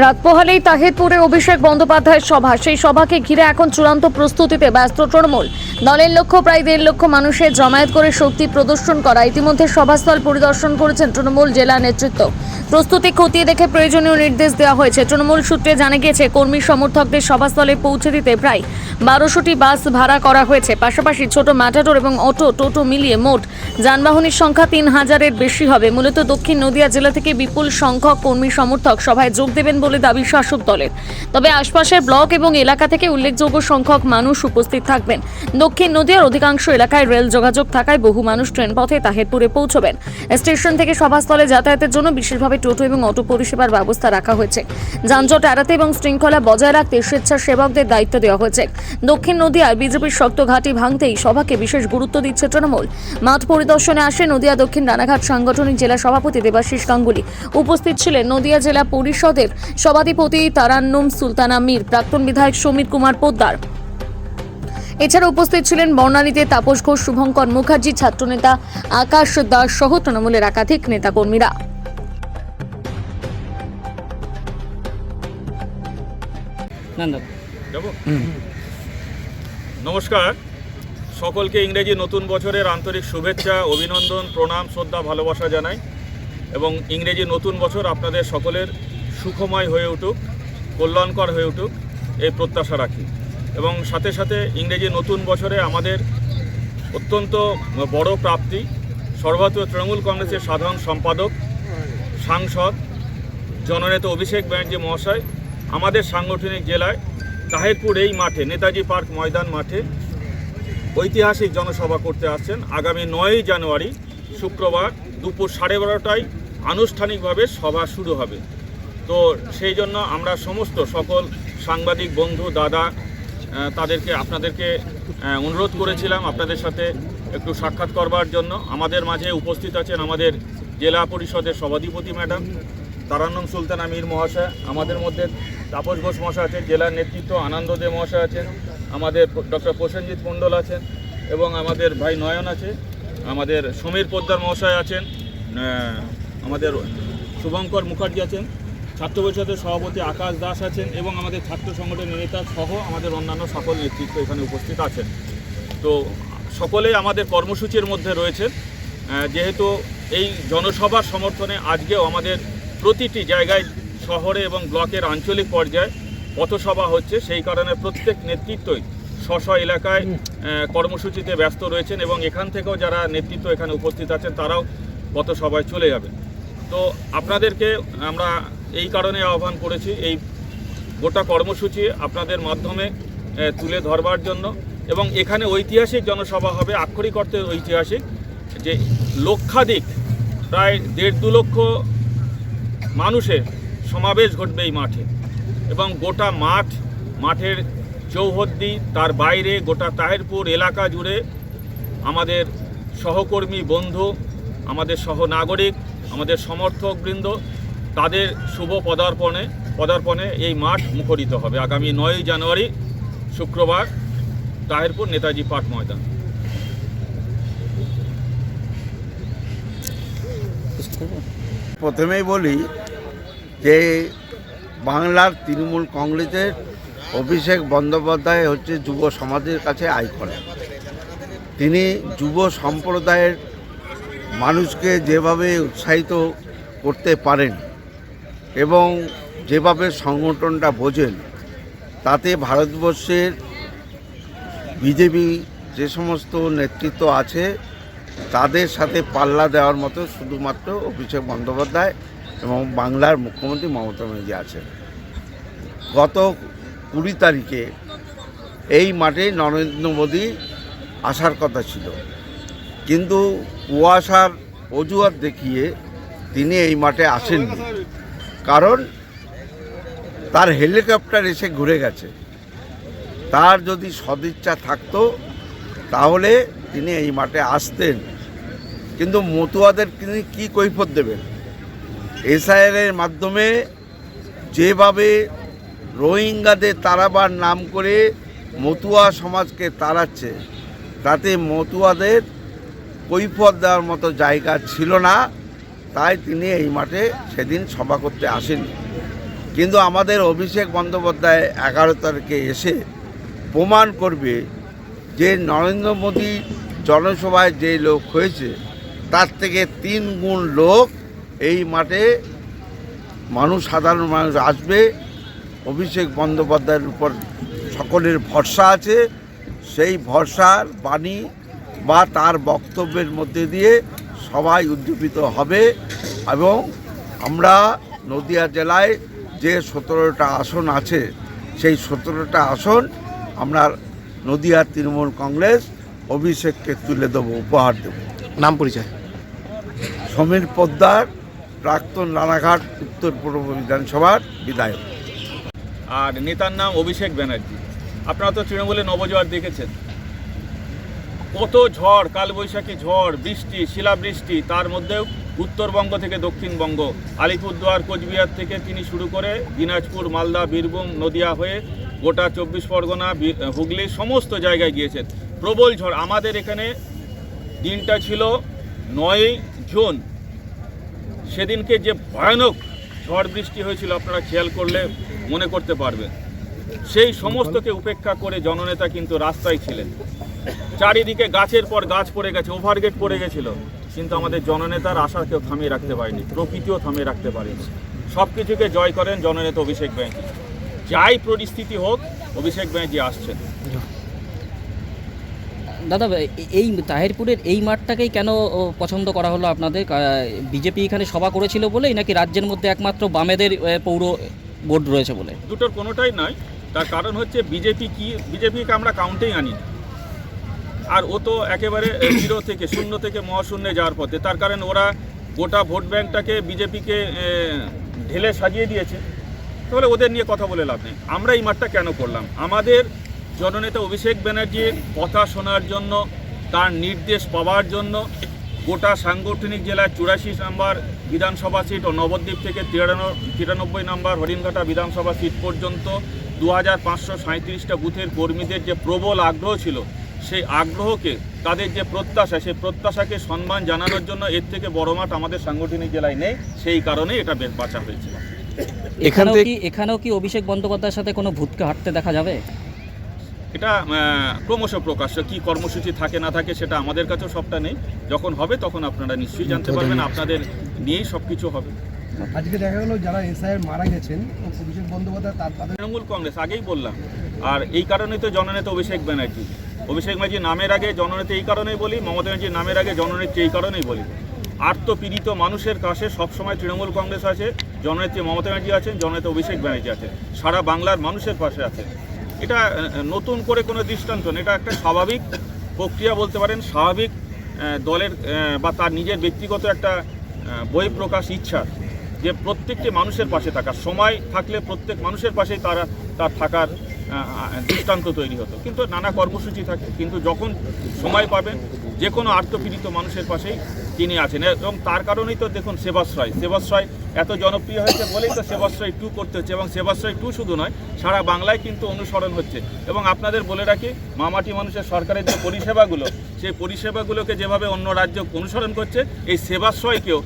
রাত পোহালেই তাহিরপুরে অভিষেক বন্দ্যোপাধ্যায়ের সভা, সেই সভাকে ঘিরে এখন চূড়ান্ত প্রস্তুতিতে ব্যস্ত তৃণমূল। দলের লক্ষ্য প্রায় 1.5 লক্ষ মানুষের জমায়েত করে শক্তি প্রদর্শন করা। ইতিমধ্যে সভাস্থল পরিদর্শন করেছেন তৃণমূল জেলা নেতৃত্ব। প্রস্তুতি খতিয়ে দেখে প্রয়োজনীয় নির্দেশ দেওয়া হয়েছে। তৃণমূল সূত্রে জানা গিয়েছে, কর্মী সমর্থকদের সভাস্থলে পৌঁছে দিতে প্রায় 1200টি বাস ভাড়া করা হয়েছে। পাশাপাশি ছোট ম্যাটাডোর এবং অটো টোটো মিলিয়ে মোট যানবাহনের সংখ্যা 3000-এর বেশি হবে। মূলত দক্ষিণ নদিয়া জেলা থেকে বিপুল সংখ্যক কর্মী সমর্থক সভায় যোগ দেবেন বলে দাবি শাসক দলের। তবে আশপাশের ব্লক এবং এলাকা থেকে উল্লেখযোগ্য সংখ্যক মানুষ উপস্থিত থাকবেন। দক্ষিণ নদিয়ার অধিকাংশ এলাকায় রেল যোগাযোগ থাকায় বহু মানুষ ট্রেন পথে তাহিরপুরে পৌঁছবেন। স্টেশন থেকে সভাস্থলে যাতায়াতের জন্য বিশেষভাবে টোটো এবং অটো পরিষেবার ব্যবস্থা রাখা হয়েছে। যানজট এড়াতে এবং শৃঙ্খলা বজায় রাখতে স্বেচ্ছাসেবকদের দায়িত্ব দেওয়া হয়েছে। দক্ষিণ নদিয়ার বিজেপির শক্ত ঘাঁটি ভাঙতেই সভাকে বিশেষ গুরুত্ব দিচ্ছে তৃণমূল। মাঠ পরিদর্শনে আসে নদিয়া দক্ষিণ রানাঘাট সাংগঠনিক জেলা সভাপতি দেবাশিস গাঙ্গুলি। উপস্থিত ছিলেন নদিয়া জেলা পরিষদের সভাধিপতি তারান্নুম সুলতানা মীর, প্রাক্তন বিধায়ক সমীর কুমার পোদ্দার। এছাড়া উপস্থিত ছিলেন বর্ণালীতে তাপস ঘোষ, শুভঙ্কর মুখার্জি, ছাত্রনেতা আকাশ দাস সহ তৃণমূলের একাধিক নেতাকর্মীরা। নমস্কার, সকলকে ইংরেজি নতুন বছরের আন্তরিক শুভেচ্ছা, অভিনন্দন, প্রণাম, শ্রদ্ধা, ভালোবাসা জানাই এবং ইংরেজি নতুন বছর আপনাদের সকলের সুখময় হয়ে উঠুক, কল্যাণকর হয়ে উঠুক এই প্রত্যাশা রাখি। এবং সাথে সাথে ইংরেজি নতুন বছরে আমাদের অত্যন্ত বড় প্রাপ্তি, সর্বভারতীয় তৃণমূল কংগ্রেসের সাধারণ সম্পাদক, সাংসদ, জননেতা অভিষেক ব্যানার্জি মহাশয় আমাদের সাংগঠনিক জেলায় তাহিরপুর এই মাঠে, নেতাজি পার্ক ময়দান মাঠে ঐতিহাসিক জনসভা করতে আসছেন। আগামী 9ই জানুয়ারি শুক্রবার দুপুর 12:30টায় আনুষ্ঠানিকভাবে সভা শুরু হবে। তো সেই জন্য আমরা সমস্ত সকল সাংবাদিক বন্ধু, দাদা, আপনাদেরকে অনুরোধ করেছিলাম আপনাদের সাথে একটু সাক্ষাৎ করবার জন্য। আমাদের মাঝে উপস্থিত আছেন আমাদের জেলা পরিষদের সভাধিপতি ম্যাডাম তারান্নুম সুলতানা মীর মহাশয়, আমাদের মধ্যে তাপস ঘোষ মহাশয় আছেন, জেলার নেতৃত্ব আনন্দ দে মহাশয় আছেন, আমাদের ডক্টর প্রসেনজিৎ মণ্ডল আছেন এবং আমাদের ভাই নয়ন আছে, আমাদের সমীর পোদ্দার মহাশয় আছেন, আমাদের শুভঙ্কর মুখার্জি আছেন, ছাত্র পরিষদের সভাপতি আকাশ দাস আছেন এবং আমাদের ছাত্র সংগঠনের নেতা সহ আমাদের অন্যান্য সকল নেতৃত্ব এখানে উপস্থিত আছেন। তো সকলেই আমাদের কর্মসূচির মধ্যে রয়েছে। যেহেতু এই জনসভার সমর্থনে আজকেও আমাদের প্রতিটি জায়গায় শহরে এবং ব্লকের আঞ্চলিক পর্যায়ে পথসভা হচ্ছে, সেই কারণে প্রত্যেক নেতৃত্বই স্ব এলাকায় কর্মসূচিতে ব্যস্ত রয়েছেন এবং এখান থেকেও যারা নেতৃত্ব এখানে উপস্থিত আছেন তারাও পথসভায় চলে যাবে। তো আপনাদেরকে আমরা এই কারণে আহ্বান করেছি এই গোটা কর্মসূচি আপনাদের মাধ্যমে তুলে ধরবার জন্য। এবং এখানে ঐতিহাসিক জনসভা হবে, আক্ষরিক অর্থে ঐতিহাসিক, যে লক্ষাধিক প্রায় 1.5-2 লক্ষ মানুষের সমাবেশ ঘটবে এই মাঠে এবং গোটা মাঠের চৌহদ্দি, তার বাইরে গোটা তাহিরপুর এলাকা জুড়ে আমাদের সহকর্মী, বন্ধু, আমাদের সহনাগরিক, আমাদের সমর্থকবৃন্দ, তাদের শুভ পদার্পণে এই মাঠ মুখরিত হবে আগামী 9ই জানুয়ারি শুক্রবার তাহিরপুর নেতাজি পার্ক ময়দান। প্রথমেই বলি যে বাংলার তৃণমূল কংগ্রেসের অভিষেক বন্দ্যোপাধ্যায় হচ্ছে যুব সমাজের কাছে আইকন। তিনি যুব সম্প্রদায়ের মানুষকে যেভাবে উৎসাহিত করতে পারেন এবং যেভাবে সংগঠনটা বোঝেন, তাতে ভারতবর্ষের বিজেপি যে সমস্ত নেতৃত্ব আছে তাদের সাথে পাল্লা দেওয়ার মতো শুধুমাত্র অভিষেক বন্দ্যোপাধ্যায় এবং বাংলার মুখ্যমন্ত্রী মমতা ব্যানার্জি আছেন। গত 20 তারিখে এই মাঠে নরেন্দ্র মোদী আসার কথা ছিল, কিন্তু কুয়াশার অজুহাত দেখিয়ে তিনি এই মাঠে আসেননি, কারণ তার হেলিকপ্টার এসে ঘুরে গেছে। তার যদি সদিচ্ছা থাকতো তাহলে তিনি এই মাঠে আসতেন, কিন্তু মতুয়াদের তিনি কী কৈফিয়ত দেবেন? এসআইআরের মাধ্যমে যেভাবে রোহিঙ্গাদের তাড়াবার নাম করে মতুয়া সমাজকে তাড়াচ্ছে, তাতে মতুয়াদের কৈফিয়ত দেওয়ার মতো জায়গা ছিল না, তাই তিনি এই মাঠে সেদিন সভা করতে আসেননি। কিন্তু আমাদের অভিষেক বন্দ্যোপাধ্যায় 11 তারিখে এসে প্রমাণ করবে যে নরেন্দ্র মোদী জনসভায় যে লোক হয়েছে তার থেকে 3 গুণ লোক এই মাঠে সাধারণ মানুষ আসবে। অভিষেক বন্দ্যোপাধ্যায়ের উপর সকলের ভরসা আছে। সেই ভরসার বাণী বা তার বক্তব্যের মধ্যে দিয়ে সবাই উদ্দীপিত হবে এবং আমরা নদিয়া জেলায় যে 17টা আসন আছে সেই 17টা আসন আমরা নদিয়ার তৃণমূল কংগ্রেস অভিষেককে তুলে দেবো, উপহার দেব। নাম পরিচয়? সমীর পোদ্দার, প্রাক্তন রানাঘাট উত্তর পূর্ব বিধানসভার বিধায়ক। আর নেতার নাম অভিষেক ব্যানার্জি। আপনারা তো তৃণমূলে নবজোয়ার দেখেছেন, কত ঝড়, কালবৈশাখী ঝড়, বৃষ্টি, শিলাবৃষ্টি, তার মধ্যেও উত্তরবঙ্গ থেকে দক্ষিণবঙ্গ, আলিপুরদুয়ার, কোচবিহার থেকে তিনি শুরু করে দিনাজপুর, মালদা, বীরভূম, নদিয়া হয়ে গোটা 24 পরগনা, হুগলি সমস্ত জায়গায় গিয়েছেন। প্রবল ঝড়। আমাদের এখানে দিনটা ছিল 9 জুন, সেদিনকে যে ভয়ানক ঝড় বৃষ্টি হয়েছিল আপনারা খেয়াল করলে মনে করতে পারবেন। সেই সমস্তকে উপেক্ষা করে জননেতা কিন্তু রাস্তায় ছিলেন। চারিদিকে গাছের পর গাছ পড়ে গেছে, ওভারগেট পড়ে গেছিল, কিন্তু আমাদের জননেতার আশা কেউ থামিয়ে রাখতে পারেনি, প্রকৃতিও থামিয়ে রাখতে পারেনি। সব কিছুকে জয় করেন জননেতা অভিষেক ব্যানার্জি। যাই পরিস্থিতি হোক, অভিষেক ব্যানার্জি আসছেন। দাদা, এই তাহিরপুরের এই মাঠটাকেই কেন পছন্দ করা হলো আপনাদের? বিজেপি এখানে সভা করেছিল বলেই, নাকি রাজ্যের মধ্যে একমাত্র বামেদের পৌর বোর্ড রয়েছে বলে? দুটোর কোনোটাই নয়। তার কারণ হচ্ছে বিজেপিকে আমরা কাউন্টেই আনি না। আর ও তো একেবারে শূন্য থেকে মহাশূন্যে যাওয়ার পথে। তার কারণ ওরা গোটা ভোট ব্যাংকটাকে বিজেপিকে ঢেলে সাজিয়ে দিয়েছে। তাহলে ওদের নিয়ে কথা বলে লাভ নেই। আমরা এই মাঠটা কেন করলাম? আমাদের জননেতা অভিষেক ব্যানার্জির কথা শোনার জন্য, তার নির্দেশ পাওয়ার জন্য গোটা সাংগঠনিক জেলায় 84 নম্বর বিধানসভা সিট ও নবদ্বীপ থেকে 93 নম্বর হরিণঘাটা বিধানসভা সিট পর্যন্ত 2537টা বুথের কর্মীদের যে প্রবল আগ্রহ ছিল, সেই আগ্রহকে, তাদের যে প্রত্যাশা, সেই প্রত্যাশাকে সম্মান জানানোর জন্য এর থেকে বড় মাঠ আমাদের সাংগঠনিক জেলায় নেই। সেই কারণেই এটা বাঁচা হয়েছে। এখানেও কি অভিষেক বন্দ্যোপাধ্যায়ের সাথে কোনো ভূতকে হাঁটতে দেখা যাবে? এটা ক্রমশ প্রকাশ্য। কি কর্মসূচি থাকে না থাকে সেটা আমাদের কাছেও সবটা নেই। যখন হবে তখন আপনারা নিশ্চয়ই জানতে পারবেন। আপনাদের নিয়েই সব কিছু হবে। আজকে দেখা গেল যারা এসআইআর মারা গেছেন, অভিষেক বন্দ্যোপাধ্যায় তাদের তৃণমূল কংগ্রেস, আগেই বললাম। আর এই কারণেই তো জননেতা অভিষেক ব্যানার্জি। অভিষেক ব্যানার্জি নামের আগে জননেতা এই কারণেই বলি, মমতা ব্যানার্জির নামের আগে জননেত্রী এই কারণেই বলি। আত্মপীড়িত মানুষের কাছে সবসময় তৃণমূল কংগ্রেস আছে, জননেত্রী মমতা ব্যানার্জি আছেন, জননেতা অভিষেক ব্যানার্জি আছে, সারা বাংলার মানুষের পাশে আছে। এটা নতুন করে কোনো দৃষ্টান্ত না, এটা একটা স্বাভাবিক প্রক্রিয়া বলতে পারেন। স্বাভাবিক দলের বা তার নিজের ব্যক্তিগত একটা বহিঃপ্রকাশ ইচ্ছা যে প্রত্যেকটি মানুষের পাশে থাকার, সময় থাকলে প্রত্যেক মানুষের পাশেই তার থাকার দৃষ্টান্ত তৈরি হতো। কিন্তু নানা কর্মসূচি থাকে, কিন্তু যখন সময় পাবেন যে কোনো আত্মপীড়িত মানুষের পাশেই তিনি আছেন। এবং তার কারণেই তো দেখুন সেবাশ্রয় এত জনপ্রিয় হয়েছে বলেই তো সেবাশ্রয় 2 করতে হচ্ছে। এবং সেবাশ্রয় 2 শুধু নয়, সারা বাংলায় কিন্তু অনুসরণ হচ্ছে। এবং আপনাদের বলে রাখি, মামাটি মানুষের সরকারের যে পরিষেবাগুলো, সেই পরিষেবাগুলোকে যেভাবে অন্য রাজ্য অনুসরণ করছে, এই সেবাশ্রয়কেও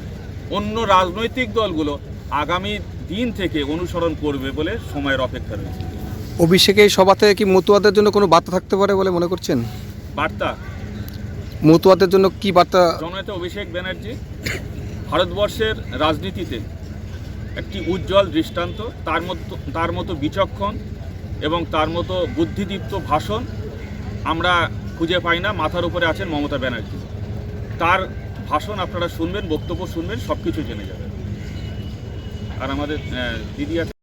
অন্য রাজনৈতিক দলগুলো আগামী দিন থেকে অনুসরণ করবে বলে সময়ের অপেক্ষা রয়েছে। অভিষেকের সভাতে কি মতুয়াদের জন্য কোনো বার্তা থাকতে পারে বলে মনে করছেন? বার্তা? মতুয়াদের জন্য কি বার্তা? জননেতা অভিষেক ব্যানার্জি ভারতবর্ষের রাজনীতিতে একটি উজ্জ্বল দৃষ্টান্ত। তার মতো বিচক্ষণ এবং তার মতো বুদ্ধিদীপ্ত ভাষণ আমরা খুঁজে পাই না। মাথার উপরে আছেন মমতা ব্যানার্জি। তার ভাষণ আপনারা শুনবেন, বক্তব্য শুনবেন, সব কিছু জেনে যাবেন। আর আমাদের দিদি আছে।